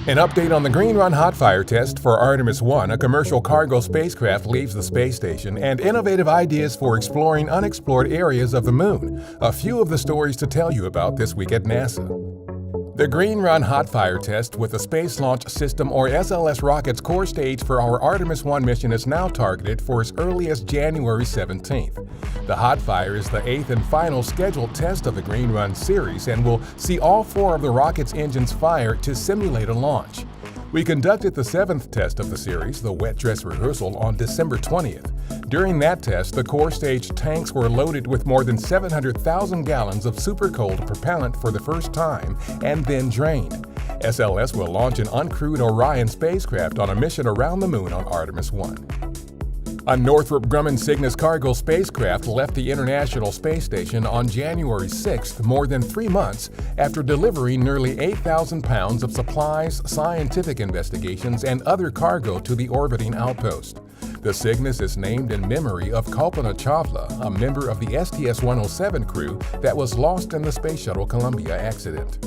An update on the Green Run hot fire test for Artemis I, a commercial cargo spacecraft leaves the space station, and innovative ideas for exploring unexplored areas of the moon. A few of the stories to tell you about this week at NASA. The Green Run hot fire test with the Space Launch System or SLS rocket's core stage for our Artemis I mission is now targeted for as early as January 17th. The hot fire is the 8th and final scheduled test of the Green Run series and will see all 4 of the rocket's engines fire to simulate a launch. We conducted the 7th test of the series, the wet dress rehearsal, on December 20th. During that test, the core stage tanks were loaded with more than 700,000 gallons of supercold propellant for the first time and then drained. SLS will launch an uncrewed Orion spacecraft on a mission around the moon on Artemis I. A Northrop Grumman Cygnus cargo spacecraft left the International Space Station on January 6th, more than 3 months after delivering nearly 8,000 pounds of supplies, scientific investigations, and other cargo to the orbiting outpost. The Cygnus is named in memory of Kalpana Chawla, a member of the STS-107 crew that was lost in the Space Shuttle Columbia accident.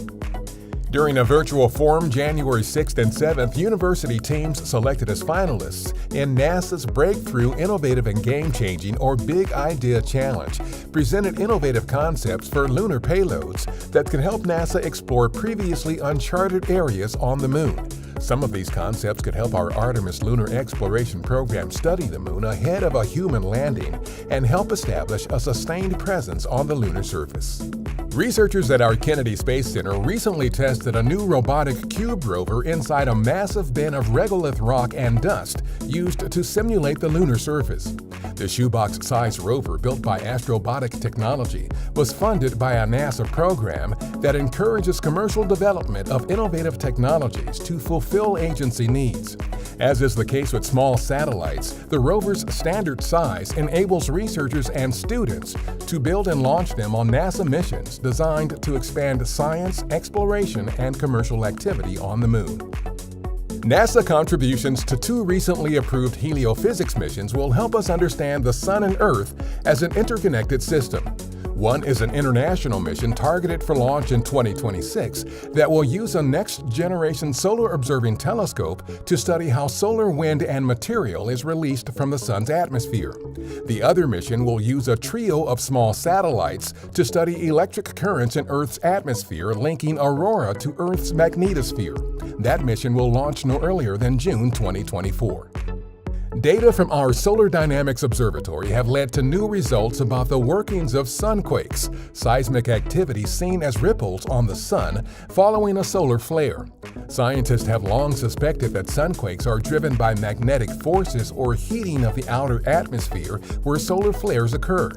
During a virtual forum January 6th and 7th, university teams selected as finalists in NASA's Breakthrough Innovative and Game-Changing or Big Idea Challenge presented innovative concepts for lunar payloads that could help NASA explore previously uncharted areas on the moon. Some of these concepts could help our Artemis lunar exploration program study the moon ahead of a human landing and help establish a sustained presence on the lunar surface. Researchers at our Kennedy Space Center recently tested a new robotic cube rover inside a massive bin of regolith rock and dust used to simulate the lunar surface. The shoebox-sized rover, built by Astrobotic Technology, was funded by a NASA program that encourages commercial development of innovative technologies to fulfill agency needs. As is the case with small satellites, the rover's standard size enables researchers and students to build and launch them on NASA missions designed to expand science, exploration, and commercial activity on the moon. NASA contributions to 2 recently approved heliophysics missions will help us understand the Sun and Earth as an interconnected system. One is an international mission targeted for launch in 2026 that will use a next-generation solar-observing telescope to study how solar wind and material is released from the Sun's atmosphere. The other mission will use a trio of small satellites to study electric currents in Earth's atmosphere, linking aurora to Earth's magnetosphere. That mission will launch no earlier than June 2024. Data from our Solar Dynamics Observatory have led to new results about the workings of sunquakes, seismic activity seen as ripples on the Sun following a solar flare. Scientists have long suspected that sunquakes are driven by magnetic forces or heating of the outer atmosphere where solar flares occur.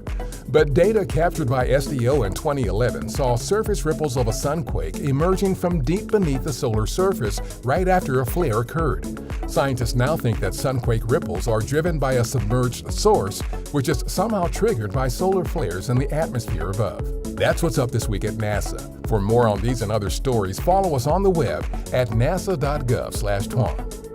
But data captured by SDO in 2011 saw surface ripples of a sunquake emerging from deep beneath the solar surface right after a flare occurred. Scientists now think that sunquake ripples are driven by a submerged source, which is somehow triggered by solar flares in the atmosphere above. That's what's up this week at NASA. For more on these and other stories, follow us on the web at nasa.gov/twan.